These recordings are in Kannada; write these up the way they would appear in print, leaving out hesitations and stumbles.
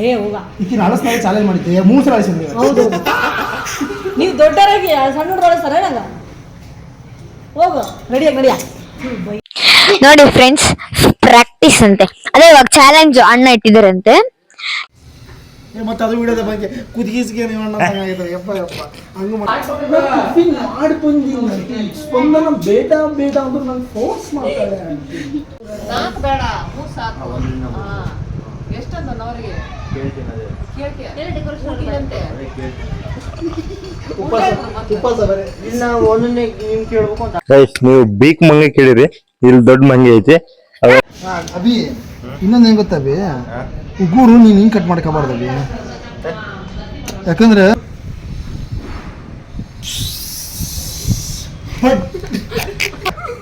ಏ ಹೋಗ ಈಕಿನ ಅಳಸ್ನಾಗ ಚಾಲೆಂಜ್ ಮಾಡಿದ್ದೆ 3 ಸಲ ಅಳಿಸಿದ್ವಿ. ಹೌದು ನೀವು ದೊಡ್ಡವರಾಗಿ ಸಣ್ಣ ಹುಡುಗ ಅಳಿಸ್ತಾರ ನಂಗ ಹೋಗು ರೆಡಿಯಾಗಿ ನಡಿಯ ನೋಡಿ ಫ್ರೆಂಡ್ಸ್, ಪ್ರಾಕ್ಟೀಸ್ ಅಂತೆ. ಅದೇ ಇವಾಗ ಚಾಲೆಂಜ್ ಅಣ್ಣ ಇಟ್ಟಿದಾರಂತೆ. ಮತ್ತೆ ಅದು ವಿಡಿಯೋದ ಬಗ್ಗೆ ಕುದಿಗಿಸ್ಗೆ ನೀವು ಯಪ್ಪ ಹಂಗ ಮಾಡಿ ಬಂದಿ ಸ್ಪಂದನ ಬೇಡ ಬೇಡ ಅಂದ್ರೆ ನಂಗೆ ಫೋರ್ಸ್ ಮಾಡ್ತಾರೆ. ನಾಲ್ಕು ಬೇಡ 3 ಸಾಕು. ಎಷ್ಟಂತ ಅವರಿಗೆ ನೀವು ಬೀಕ್ ಮಂಗೆ ಕೇಳಿರಿ, ಇಲ್ಲಿ ದೊಡ್ಡ ಮಂಗೆ ಐತಿ. ಅಭಿ ಇನ್ನೊಂದು ಹೆಂಗ್ ಗೊತ್ತಾ ಅಭಿ, ಉಗುರು ನೀನ್ ಹಿಂಗ್ ಕಟ್ ಮಾಡ್ಕೋಬಾರ್ದು ಅಭಿ. ಯಾಕಂದ್ರೆ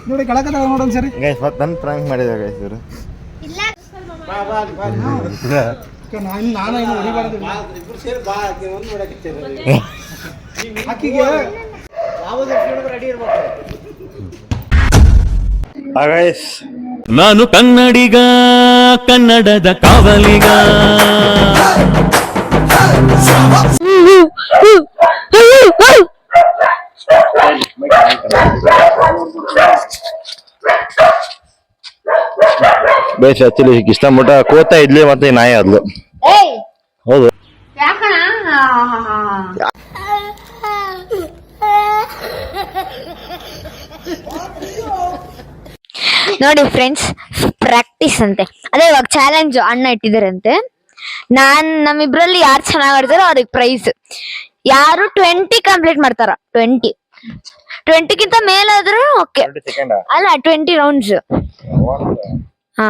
ನೋಡಿ ಕಳಕದ ನೋಡೋಣ ಸರಿ. ಮತ್ತೆ ನನ್ನ ಪ್ರಾಂಕ್ ಮಾಡಿದ ಗೈಸ್ ಇವರು. ನಾನು ಹೊಡಿಬಾರ್ದು ಆಕಿಗೆ ನಾನು ಕನ್ನಡಿಗ, ಕನ್ನಡದ ಕಾವಲಿಗ. ಬೇಸ್ ಆಕ್ಚುಲಿ ಇಷ್ಟ ಮಟ್ಟ ಕೋತಾ ಇಡ್ಲಿ ಮತ್ತೆ ನಾಯಿ ಆದ್ಲು. ಹೌದು ನೋಡಿ ಫ್ರೆಂಡ್ಸ್, ಪ್ರಾಕ್ಟೀಸ್ ಅಂತೆ. ಅದೇ ಇವಾಗ ಚಾಲೆಂಜ್ ಅಣ್ಣ ಇಟ್ಟಿದಾರಂತೆ. ನಮ್ಮಿಬ್ರಲ್ಲಿ ಯಾರು ಚೆನ್ನಾಗ್ ಆಡ್ತಾರೋ ಅವ್ರಿಗೆ ಪ್ರೈಸ್. ಯಾರು 20 ಕಂಪ್ಲೀಟ್ ಮಾಡ್ತಾರ, 20ಗಿಂತ ಮೇಲಾದ್ರೂ ಓಕೆ. ಅಲ್ಲ 20 ರೌಂಡ್ಸ್ ಹಾ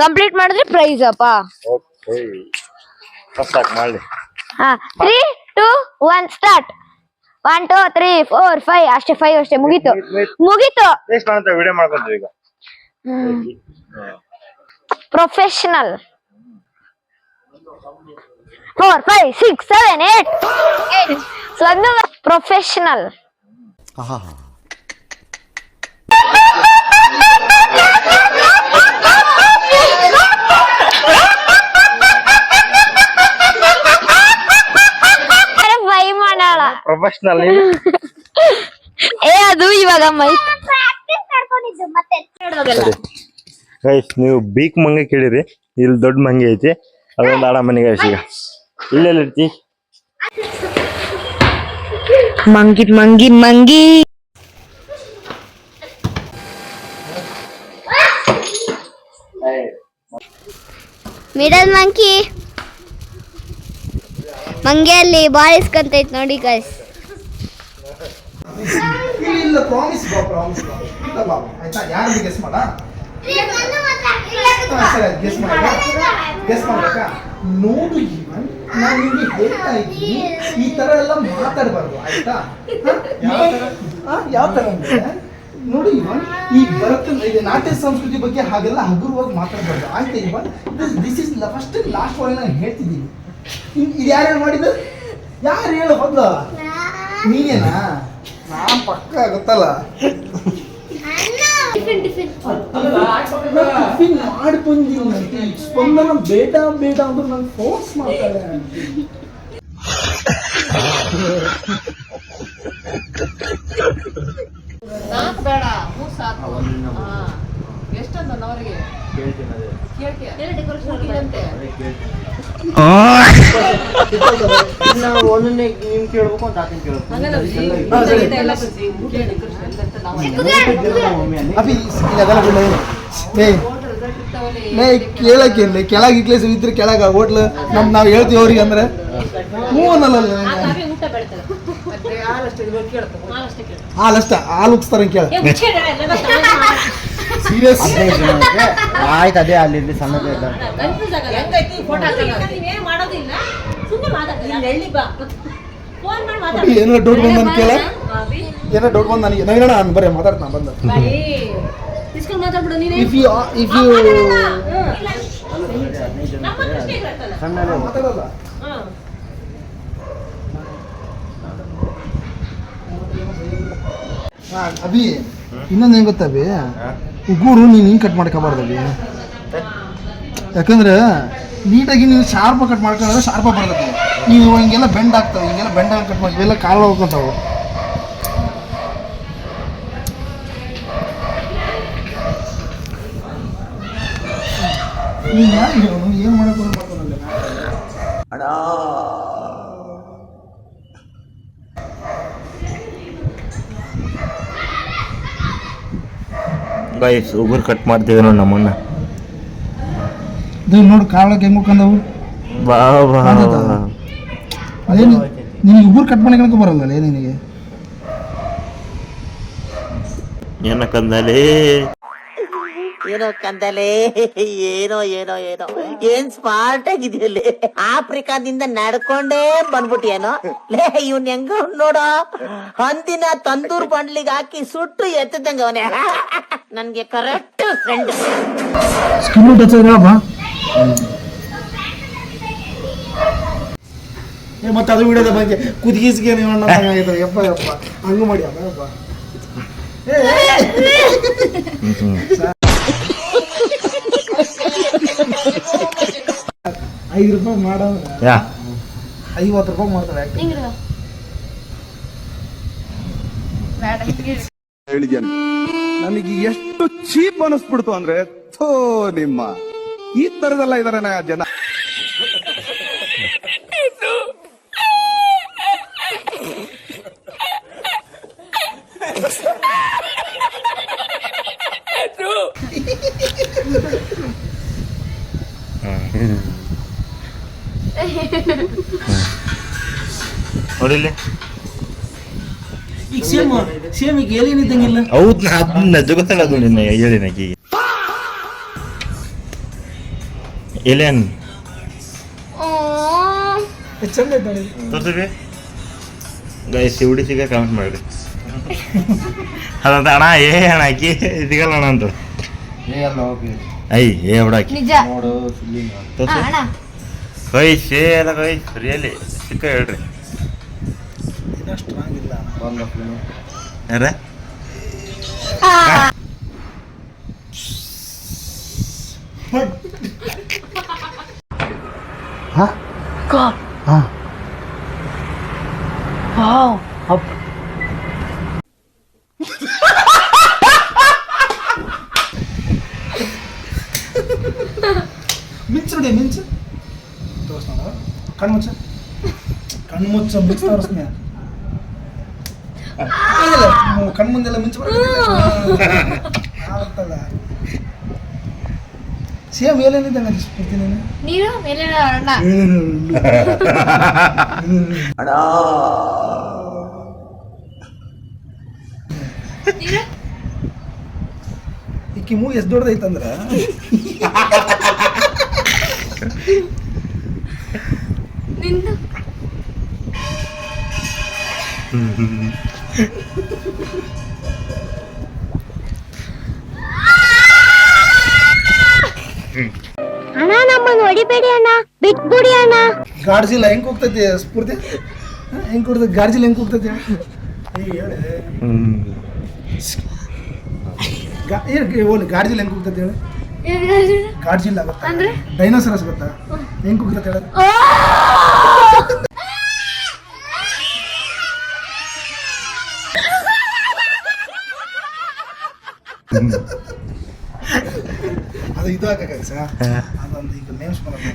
ಕಂಪ್ಲೀಟ್ ಮಾಡಿದ್ರೆ ಪ್ರೈಸ್ ಅಪ್ಪ. ಹಾ 3, 2, 1 ಸ್ಟಾರ್ಟ್. 1 2 3 4 5 ಅಷ್ಟೇ 5 ಅಷ್ಟೇ ಮುಗೀತು. ವಿಡಿಯೋ ಮಾಡ್ಕೊಂತೀವಿ ಈಗ. ಪ್ರೊಫೆಷನಲ್ 4 5 6 7 8 ಸ್ವಂತ ಪ್ರೊಫೆಷನಲ್. ಪ್ರೊಫೆಷನಲ್ ಅದು ಇವಾಗ ಗೈಸ್ ನೀವು ಬೀಕ್ ಮಂಗೆ ಕೇಳಿರಿ, ಇಲ್ಲಿ ದೊಡ್ಡ ಮಂಗೆ ಐತಿ. ಅದೊಂದು ಆಡ ಮನೆ ಗೈಸ್. ಈಗ ಇಲ್ಲೆಲ್ಲ ಇರ್ತಿ ಮಂಗಿ ಮಂಗಿ ಮಂಗಿ. ಮಿಡಲ್ ಮಂಕಿ ಮಂಗೆಯಲ್ಲಿ ಬಾಳಿಸ್ಕೊಂತೈತ್ ನೋಡಿ ಗೈಸ್. ಇಲ್ಲ ಪ್ರಾಮಿಸ್ ಇಲ್ಲ ಬಾಬು ಆಯ್ತಾ. ಯಾರು ಗೆಸ್ ಮಾಡ ಗೆಸ್ ಮಾಡ್ಬೇಕಾ ನೋಡು. ಇವನ್ ನಾನು ನಿಮಗೆ ಹೇಳ್ತಾ ಇದ್ದೀನಿ, ಈ ತರ ಎಲ್ಲ ಮಾತಾಡಬಾರ್ದು ಆಯ್ತಾ. ಯಾವ ತರ ಅಂದ್ರೆ ನೋಡಿ ಇವನ್ ಈ ಭರತ ನಾಟ್ಯ ಸಂಸ್ಕೃತಿ ಬಗ್ಗೆ ಹಾಗೆಲ್ಲ ಹಗುರವಾಗಿ ಮಾತಾಡಬಾರ್ದು ಆಯ್ತಾ. Even this is first last warning ನಾನು ಹೇಳ್ತಿದ್ದೀನಿ. ಇದು ಯಾರು ಮಾಡಿದ್ದು? ಯಾರು ಹೇಳು ಮೊದ್ಲು? ನೀನೇನಾ? ನಾನ್ ಪಕ್ಕ ಗೊತ್ತಲ್ಲ. ಮಾಡಿ ಬಂದಿ ಸ್ಪಂದನ ಬೇಡ ಬೇಡ ಅಂದ್ರೆ ನಂಗೆ ಫೋರ್ಸ್ ಮಾಡ್ತಾರೆ. ನಾಲ್ಕು ಬೇಡ 3 ಸಾಕು. ಎಷ್ಟಂತ ಅವರಿಗೆ ಒಂದನ್ನೇ ನಿಮ್ ಕೇಳ್ಬೇಕು ಅಂತ ಆತನ ಕೇಳ್ಬೇಕು. ಕೇಳಕ್ಕಿರ್ಲಿ ಕೆಳಗೆ ಇಕ್ಲೇಸ್ ಇದ್ರೆ ಕೆಳಗ ಹೋಟ್ಲ್ ನಾವ್ ಹೇಳ್ತೀವಿ ಅವ್ರಿಗೆ ಅಂದ್ರೆ ಹಾಲಷ್ಟ ಹಾಲು ಉಕ್ಸ್ತಾರ ಕೇಳ. ಸೀರಿಯಸ್ ಆಯ್ತು ಅದೇ ಅಲ್ಲಿ ಸಣ್ಣದ ಏನೋ ಡೌಟ್ ಬಂದ ನನ್ ಕೇಳ, ಏನೋ ಡೌಟ್ ಬಂದ ನನಗೆ. ನವೀನ ನಾನು ಬರೀ ಮಾತಾಡ್ತಾನ ಬಂದ. ಇಫ್ ಯು ಮಾತಾಡಲ್ಲ ಅಭಿ. ಇನ್ನೊಂದು ಹೆಂಗ್ ಗೊತ್ತಾ ಅಭಿ, ಉಗುರು ನೀನ್ ಹಿಂಗ್ ಕಟ್ ಮಾಡ್ಕೋಬಾರ್ದು ಅಭಿ. ಯಾಕಂದ್ರೆ ನೀಟಾಗಿ ನೀವು ಶಾರ್ಪ್ ಕಟ್ ಮಾಡ್ಕೊಂಡ್ರೆ ಶಾರ್ಪ ಬರ್ತದೆ. ನೀವು ಹಿಂಗೆಲ್ಲ ಬೆಂಡ್ ಆಗ್ತವೆ, ಹಿಂಗೆಲ್ಲ ಬೆಂಡ್ ಆಗಿ ಕಟ್ ಮಾಡಿ ಇವೆಲ್ಲ ಕಾಲು ಹೋಗ್ಕೊಂತಾವೆ. ಈಗ ಏನು ಮಾಡಕ್ಕೆ ಮಾಡ್ತಾನಲ್ಲ ಗೈಸ್ ಉಗುರು ಕಟ್ ಮಾಡ್ತೀವಿ ನೋಡಿ ನಮ್ಮನ್ನ. ಇದು ನೋಡಿ ಕಾಳಕ್ಕೆ ಹೆಂಗೆ ಮುಖಂದವು ಬಾ ಬಾ ಅದೇನು ನಿನಗೆ ಉಗುರು ಕಟ್ ಮಾಡ್ಕೊಳಕ್ಕೆ ಬರಲ್ಲ ನಿನಗೆ. ಏನಕ್ಕಂದಲ್ಲಿ ಏನೋ ಕಂದಲೆ ಏನೋ ಏನೋ ಏನೋ ಏನ್ ಸ್ಮಾರ್ಟ್ ಆಗಿದೆಯಲ್ಲಿ ಆಫ್ರಿಕಾದಿಂದ ನಡ್ಕೊಂಡೇ ಬಂದ್ಬಿಟ್ಟಿಯೇನೋ ಲೇ ಇವ್ನ್ ಹೆಂಗ ನೋಡೋ ಹಂದಿನ ತಂದೂರ್ ಬಂಡ್ಲಿಗೆ ಹಾಕಿ ಸುಟ್ಟು ಎತ್ತದಂಗ ಅವನೇ ನನ್ಗೆ ಕರೆಕ್ಟ್ ಫ್ರೆಂಡ್. ಸ್ಕಿನ್ ಟಚ್ ಮತ್ತೆ ಅದು ವಿಡಿಯೋದ ಬಗ್ಗೆ ಕುದಿಗಿಸ್ಗೆ ನೀವು ಯಪ್ಪ ಯಪ್ಪ ಹಂಗೆ ಮಾಡಿ ಅಪ್ಪ ₹5 ಮಾಡೋದ್ರೆ ₹50 ಮಾಡ್ತಾರೆ. ಹೇಳಿದ್ದೇನೆ ನನಗೆ ಎಷ್ಟು ಚೀಪ್ ಅನಿಸ್ಬಿಡ್ತು ಅಂದ್ರೆ ಥೋ ನಿಮ್ಮ ಈ ತರದೆಲ್ಲ ಇದಾರೆ ಜನ. ನೋಡಿಲ್ಲ ಈಗ ಸೇಮ್ ಈಗ ಏನೇನಿದ್ದಂಗಿಲ್ಲ. ಹೌದು ಅದನ್ನ ಜಗತ್ತಲ್ಲ ನಿನ್ನ ಹೇಳಿನಕಿ ಎಲೇನ್ ಚಂದ ಐತೆ ತೋರ್ಸಿವಿ ಗೈಸ್ ಹುಡಿ ಸಿಗ ಕಮೆಂಟ್ ಮಾಡಿ ಅದಂತ ಅಣ್ಣ ಏ ಅಣ್ಣ ಹಾಕಿ ಸಿಗಲ್ಲ ಅಣ್ಣ ಅಂತ ಐ ಏ ಬಿಡಾಕಿ ನಿಜ ನೋಡು ತೋರ್ಸಿ ಅಣ್ಣ ಗೈಸ್ ಏ ಅಲ್ಲ ಗೈಸ್ ರಿಯಲಿ ಸಿಕ್ಕ ಹೇಳ್ರಿ ಸ್ಟ್ರಾಂಗ್ ಇಲ್ಲ ಯಾರ ಮಿಂಚು ನೋಡಿ ಮಿಂಚು ತೋರ್ಸ್ ನೋಡ ಕಣ್ಮುಚ್ಚ ಕಣ್ಮುಚ್ಚ ಮಿಂಚು ತೋರಿಸ್ತೀನಿ ಕಣ್ಮುಂದೆಲ್ಲ ಮಿಂಚು ಆಗುತ್ತಲ್ಲ. ಸೇಮ್ ಏನೇನಿದ್ದಂಗೆ ಅನಿಸ್ಬಿಡ್ತೀನಿ ನೀನು ನೀರು ಮೇಲೆ ಅಣ್ಣ ಈಕಿ ಮೂಗು ಎಷ್ಟು ದೊಡ್ಡದೈತಂದ್ರೆ ನಿಂದು ಅಣ್ಣ ನಮ್ಮನ್ನು ಹೊಡಿಬೇಡಿ ಅಣ್ಣ ಬಿಟ್ಬಿಡಿ ಅಣ್ಣ. ಗಾಡ್ಜಿಲ್ಲ ಹೆಂಗ್ ಹೋಗ್ತೈತಿ ಸ್ಫೂರ್ತಿ ಹೆಂಗ್ ಕೊಡ್ತೈತಿ ಗಾಡ್ಜಿಲ್ಲ ಹೆಂಗ್ ಹೋಗ್ತೈತಿ ಹೇಳಿ ಗಾಡ್ಜಿಲ್ಲ ಹೆಂಗ್ ಹೋಗ್ತೈತಿ ಹೇಳಿ. ಗಾಡ್ಜಿಲ್ಲ ಗೊತ್ತಾ ಡೈನೋಸರಸ್ ಗೊತ್ತಾ ಹೆಂಗ್ ಹೋಗ್ತೈತಿ ಹೇಳ. ಅದು ಇದು ಹಾಕ ಸರ್ ಅದೊಂದು ಈಗ ನೇಮ್ಸ್ ಮಾಡೋದು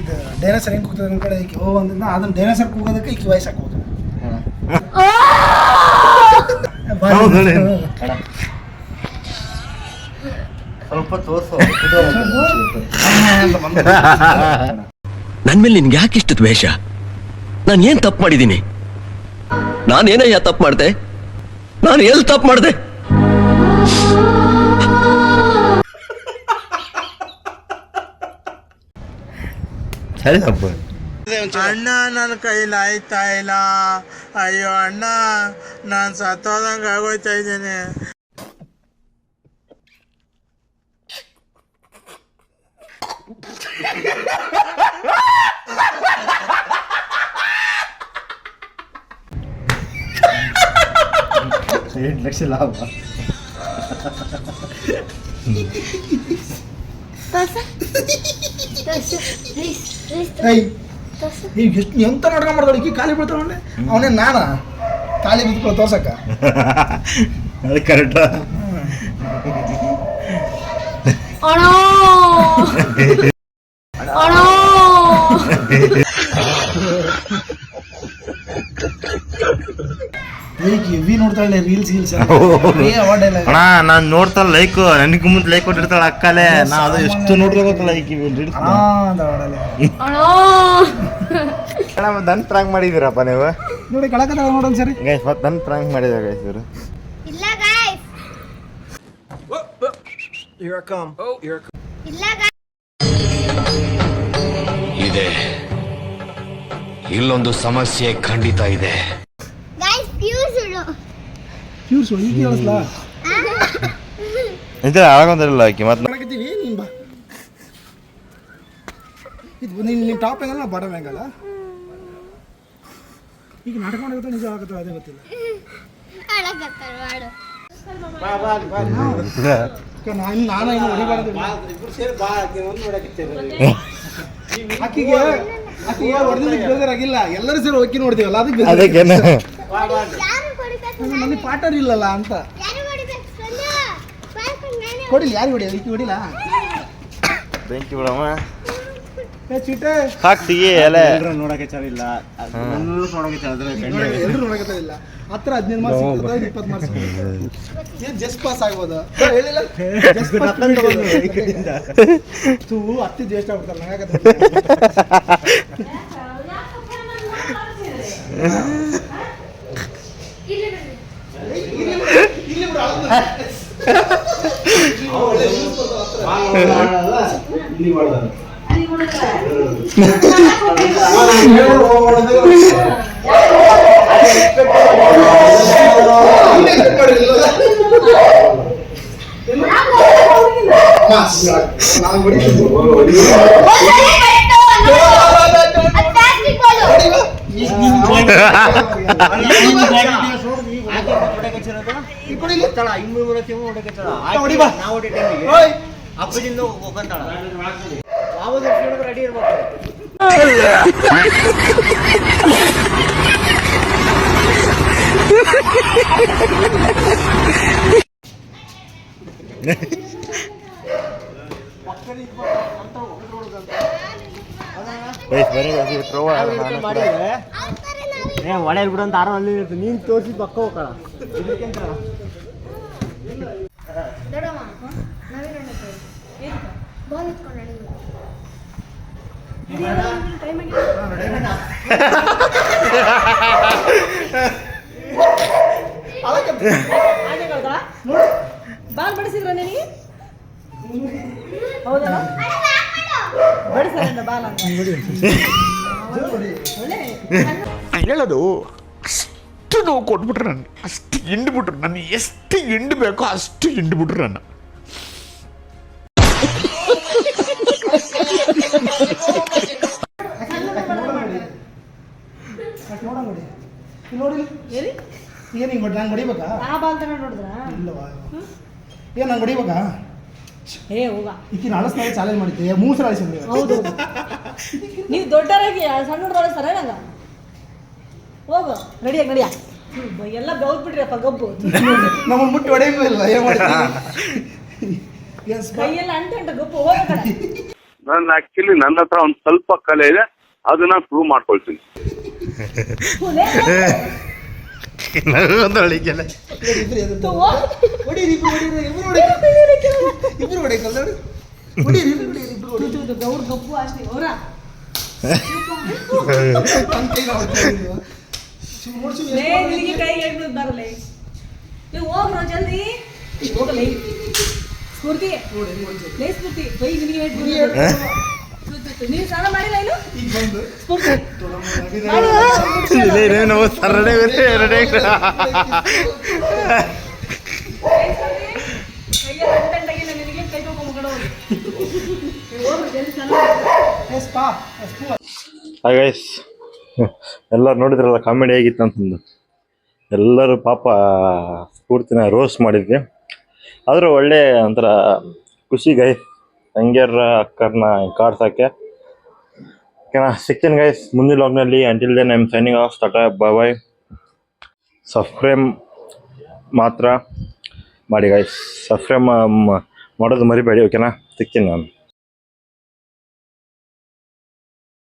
ಇದು ಡೈನೋಸರ್ ಹೆಂಗೆ ಕೂಗ್ತದೆ ನಮ್ಮ ಕಡೆ ಈಕೆ ಓ ಅಂದಿಂದ ಅದನ್ನ ಡೈನೋಸರ್ ಕೂಗೋದಕ್ಕೆ ಈಕೆ ವಯಸ್ಸು ಹಾಕ್ಬೋದು. ಸ್ವಲ್ಪ ತೋರ್ಸು ನನ್ ಮೇಲೆ ನಿನ್ಗೆ ಯಾಕಿಷ್ಟು ದ್ವೇಷ? ನಾನು ಏನ್ ತಪ್ಪು ಮಾಡಿದ್ದೀನಿ? ನಾನೇನಯ್ಯ ತಪ್ಪು ಮಾಡ್ದೆ? ನಾನು ಎಲ್ಲಿ ತಪ್ಪು ಮಾಡ್ದೆ? ಸರಿ ಹಬ್ಬ ಅಣ್ಣ ನನ್ನ ಕೈಲಿ ಆಯ್ತಾ ಇಲ್ಲ. ಅಯ್ಯೋ ಅಣ್ಣ ನಾನು ಸತ್ತೋದಂಗೆ ಆಗೋಯ್ತಾ ಇದ್ದೀನಿ. $8 ಲಕ್ಷ ಲಾಭ. ತೋರ್ಸ ಈಗ ಎಷ್ಟು ಎಂತ ನಾಟಕ ಮಾಡ್ತಾಳೆ ಈಕಿ ಖಾಲಿ ಬೀಳ್ತಾಳೆ ಅವನೇ ನಾನ ಖಾಲಿ ಬಿದ್ದುಕೊಳ್ಳೋ ತೋರ್ಸಕ್ಕ ಅದು ಕರೆಕ್ಟ್. ಹೆವಿ ನೋಡ್ತಾಳೆ ರೀಲ್ಸ್ ಗೀಲ್ಸ್ ಅಣ್ಣ ನಾನ್ ನೋಡ್ತಾಳ ಲೈಕ್ ನನಗೆ ಮುಂದೆ ಲೈಕ್ ಕೊಟ್ಟಿರ್ತಾಳ ಅಕ್ಕಲೆ ನಾ ಅದು ಎಷ್ಟು ನೋಡ್ಕೋಬೇಕು ಲೈಕ್ ನನ್ ಪ್ರಾಂಕ್ ಮಾಡಿದಿರಪ್ಪ ನೀವು ನೋಡಿ ಕಳಕತ್ತ ನೋಡೋಣ ಸರಿ ಗೈಸ್ ಮತ್ತೆ ನನ್ ಪ್ರಾಂಕ್ ಮಾಡಿದ ಗೈಸ್ ಇವರು. ಇಲ್ಲ ಗಾಯ್ಸ್ ಇಲ್ಲ ಇದೆ ಇಲ್ಲೊಂದು ಸಮಸ್ಯೆ ಖಂಡಿತ ಇದೆ. ಗಾಯ್ಸ್ ಪ್ಯೂರ್ ಸುಳ್ಳು ಈಗ ಕೇಳಿಸ್ಲಾ ನಿಜ ಆಗೋದಿಲ್ಲ ಆಕಿ ಮತ್ತೆ ಮಾಡಕತ್ತೀವಿ ನೀನ್ ಬಾ ಇದು ನಿನ್ನ ಟಾಪ್ ಹೆಂಗಲ್ಲ ನಾ ಬಾಟಮ್ ಹೆಂಗಲ್ಲ ಈಗ ನಾಟಕ ಮಾಡೋದು ನಿಜ ಆಗುತ್ತೆ ಅದೇ ಗೊತ್ತಿಲ್ಲ ನಾನು ಏನು ಹೊಡಿಬಾರ್ದು ಆಕಿಗೆ ಹೊಡೆದಿದ್ದಕ್ಕೆ ಬೇಜಾರಾಗಿಲ್ಲ ಎಲ್ಲರೂ ಸೇರಿ ಹೋಗಿ ನೋಡ್ತೀವಲ್ಲ ಅದಕ್ಕೆ ನನಗೆ ಪಾರ್ಟರ್ ಇಲ್ಲಲ್ಲ ಅಂತ ಕೊಡಿಲ್ಲ ಯಾರು ಹೊಡಿಯೋದು ಈಕಿ ಹೊಡಿಲ್ಲ ಬೆಂಕಿ ಬಿಡಮ್ಮ ಚೀಟೆ ಹಾಕ್ತಿಗೆ ಎಲೆ ನೋಡಕ್ಕೆ ಚೆನ್ನಾಗಿಲ್ಲ ಎಲ್ಲರೂ ನೋಡಕತ್ತಿಲ್ಲ ಹತ್ರ 15 ಮಾರ್ಕ್ಸ್ 20 ಮಾರ್ಕ್ಸ್ ಏನು ಜಸ್ಟ್ ಪಾಸ್ ಆಗ್ಬೋದು ಹೇಳಿಲ್ಲ ತೂ ಅತ್ತಿ ಜ್ಯೇಷ್ಠ ಆಗ್ಬಿಡ್ತಾರೆ ಅಪ್ಪದಿಂದ ಹೋಗಂತಾಳ ರೆಡಿ ಇರ್ಬೇಕು. ಒಳ್ಳೆ ಬಿಡು ಅಂತ ಆರೋ ಅಲ್ಲಿ ಇರುತ್ತೆ ನೀನ್ ತೋರಿಸಿ ಪಕ್ಕ ಹೋಗಲ್ಲ ಬಾಲ್ ಬಡಿಸಿದ್ರ ನಿನಗೆ ಹೌದಾ ಬಡಿಸ ಬಾಲ್ ಹೇಳೋದು ಅಷ್ಟು ನೋವು ಕೊಟ್ಬಿಟ್ರು ನನ್ನ ಅಷ್ಟು ಹಿಂಡ್ಬಿಟ್ರು ನನ್ನ ಎಷ್ಟು ಹಿಂಡ್ಬೇಕೋ ಅಷ್ಟು ಹಿಂಡ್ಬಿಟ್ರು ನನ್ನ ನೋಡಿ ಏನು ಹಿಂಗೆ ನಂಗೆ ಹೊಡಿಬೇಕಾ ಆ ಬಾಲ್ ತಗೊಂಡು ನೋಡಿದ್ರ ಇಲ್ಲವಾ ಏನು ನಂಗೆ ಹೊಡಿಬೇಕಾ ಏ ಹೋಗ ಈಕಿನ ಅಳಸ್ನಾಗ ಚಾಲೆಂಜ್ ಮಾಡಿದ್ದೆ 3 ಸಲ ಅಳಿಸಿದ್ವಿ ಹೌದು ನೀವು ದೊಡ್ಡವರಾಗಿ ಸಣ್ಣ ಹುಡುಗರ ನಂಗ ಹೋಗು ರೆಡಿಯಾಗಿ ನಡಿಯ ಎಲ್ಲ ಗೌದ್ ಬಿಡ್ರಿಯಪ್ಪ ಗಬ್ಬು ನಮ್ಮನ್ನು ಮುಟ್ಟಿ ಹೊಡೆಯಂಗೂ ಇಲ್ಲ ಏನು ಮಾಡ್ತೀವಿ ಕೈಯೆಲ್ಲ ಅಂಟು ಗಬ್ಬು ಹೋಗ ಕಡೆ ನನ್ನ ಆಕ್ಚುಲಿ ನನ್ನ ಹತ್ರ ಒಂದು ಸ್ವಲ್ಪ ಕಲೆ ಇದೆ ಅದನ್ನ ಪ್ರೂವ್ ಮಾಡ್ಕೊಳ್ತೀನಿ. ಗೌರ್ ಗಬ್ಬು ಅಷ್ಟೇ ಅವರ ನಿನಗೆ ಕೈ ಹೇಳ್ಬಿಡ್ ಬರಲ್ಲ ನೀವು ಹೋಗ್ರ ಜಲ್ದಿ ಹೋಗಲಿ ಸ್ಫೂರ್ತಿ ಲೇ ಸ್ಫೂರ್ತಿ ಬೈ ನಿನಗೆ ಹೇಳ್ಬಿಡು ನೀವು ಸ್ನಾನ ಮಾಡಿಲ್ಲ ಏನು ಸ್ಫೂರ್ತಿ ಎಲ್ಲರೂ ನೋಡಿದ್ರಲ್ಲ ಕಾಮಿಡಿ ಆಗಿತ್ತು ಅಂತಂದು ಎಲ್ಲರೂ ಪಾಪ ಸ್ಫೂರ್ತಿನ ರೋಸ್ಟ್ ಮಾಡಿದ್ವಿ ಆದರೂ ಒಳ್ಳೆ ಒಂಥರ ಖುಷಿ ಗೈ ತಂಗಿಯರ ಅಕ್ಕರ್ನ ಕಾಡ್ಸೋಕ್ಕೆ. ಓಕೆನಾ, ಸಿಗ್ತೀನಿ ಗೈಸ್ ಮುಂದಿನ ಲಾಗ್ನಲ್ಲಿ. Until then I am signing off. Tata, bye. Subscribe ಮಾತ್ರ ಮಾಡಿ ಗೈಸ್, ಸಬ್ಸ್ಕ್ರೈಬ್ ಮಾಡೋದು ಮರಿಬೇಡಿ. ಓಕೆನಾ, ಸಿಗ್ತೀನಿ ನಾನು.